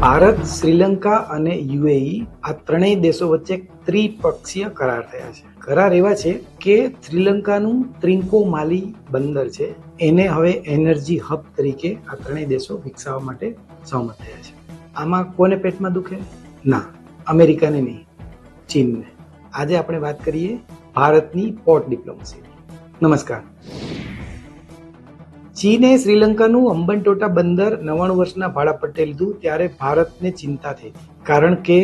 ભારત, શ્રીલંકા અને યુએઈ આ ત્રણેય દેશો વચ્ચે ત્રિપક્ષીય કરાર થયા છે. કરાર એવા છે કે શ્રીલંકાનું ત્રિંકોમાલી બંદર છે એને હવે એનર્જી હબ તરીકે આ ત્રણેય દેશો વિકસાવવા માટે સહમત થયા છે. આમાં કોને પેટમાં દુખે? ના, અમેરિકાને નહીં, ચીનને. આજે આપણે વાત કરીએ ભારતની પોર્ટ ડિપ્લોમસી. નમસ્કાર. ચીને શ્રીલંકાનું હંબનટોટા બંદર 99 વર્ષના ભાડા પર લીધું ત્યારે ભારતને ચિંતા થઈ કારણ કે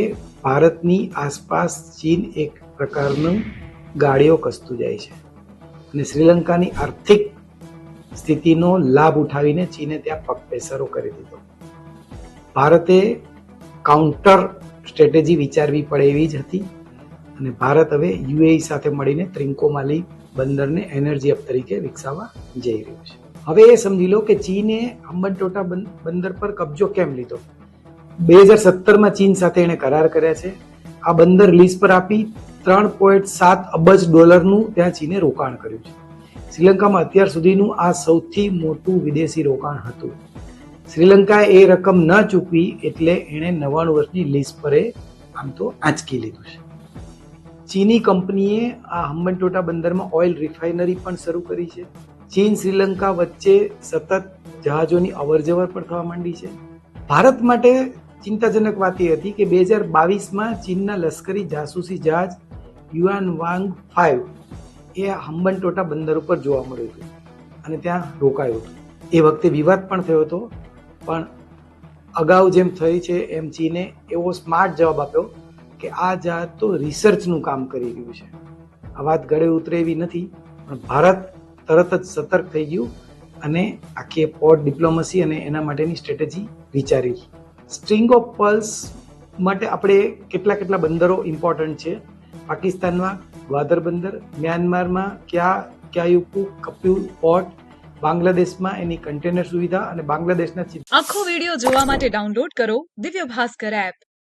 ભારતની આસપાસ ચીન એક પ્રકારનું ગાડીઓ કસતું જાય છે અને શ્રીલંકાની આર્થિક સ્થિતિનો લાભ ઉઠાવીને ચીને ત્યાં પગપેસારો કરી દીધો. ભારતે કાઉન્ટર સ્ટ્રેટેજી વિચારવી પડે એવી જ હતી અને ભારત હવે યુએઈ સાથે મળીને ત્રિંકોમાલી બંદરને એનર્જી હબ તરીકે વિકસાવવા જઈ રહ્યું છે. હવે એ સમજી લો કે ચીને હંબનટોટા બંદર પર કબજો કેમ લીધો. 2017માં ચીન સાથે એણે કરાર કર્યા છે. આ બંદર લીઝ પર આપી $3.7 અબજ ત્યાં ચીને રોકાણ કર્યું છે. શ્રીલંકામાં અત્યાર સુધીનું આ સૌથી મોટું વિદેશી રોકાણ હતું. શ્રીલંકાએ એ રકમ ન ચૂકવી એટલે એણે 99 વર્ષની લીઝ પર આમ તો આંચકી લીધું છે. ચીની કંપનીએ આ હંબનટોટા બંદરમાં ઓઇલ રિફાઇનરી પણ શરૂ કરી છે. ચીન શ્રીલંકા વચ્ચે સતત જહાજોની અવરજવર પણ થવા માંડી છે. ભારત માટે ચિંતાજનક વાત એ હતી કે 2022માં ચીનના લશ્કરી જાસૂસી જહાજ યુઆન વાંગ 5 એ હંબનટોટા બંદર ઉપર જોવા મળ્યું હતું અને ત્યાં રોકાયું હતું. એ વખતે વિવાદ પણ થયો હતો, પણ અગાઉ જેમ થઈ છે એમ ચીને એવો સ્માર્ટ જવાબ આપ્યો કે આ જહાજ તો રિસર્ચનું કામ કરી રહ્યું છે. આ વાત ગળે ઉતરે એવી નથી, પણ ભારત તરત જ સતર્ક થઈ ગયું અને આખી પોર્ટ ડિપ્લોમસી અને એના માટેની સ્ટ્રેટેજી વિચારી. સ્ટ્રિંગ ઓફ પર્લ્સ માટે આપણે કેટલા બંદરો ઇમ્પોર્ટન્ટ છે. પાકિસ્તાનમાં ગ્વાદર બંદર, મ્યાનમારમાં ક્યાયુકુ કપ્યુ પોર્ટ, બાંગ્લાદેશમાં એની કન્ટેનર સુવિધા અને બાંગ્લાદેશના આખો વિડીયો જોવા માટે ડાઉનલોડ કરો દિવ્ય ભાસ્કર એપ.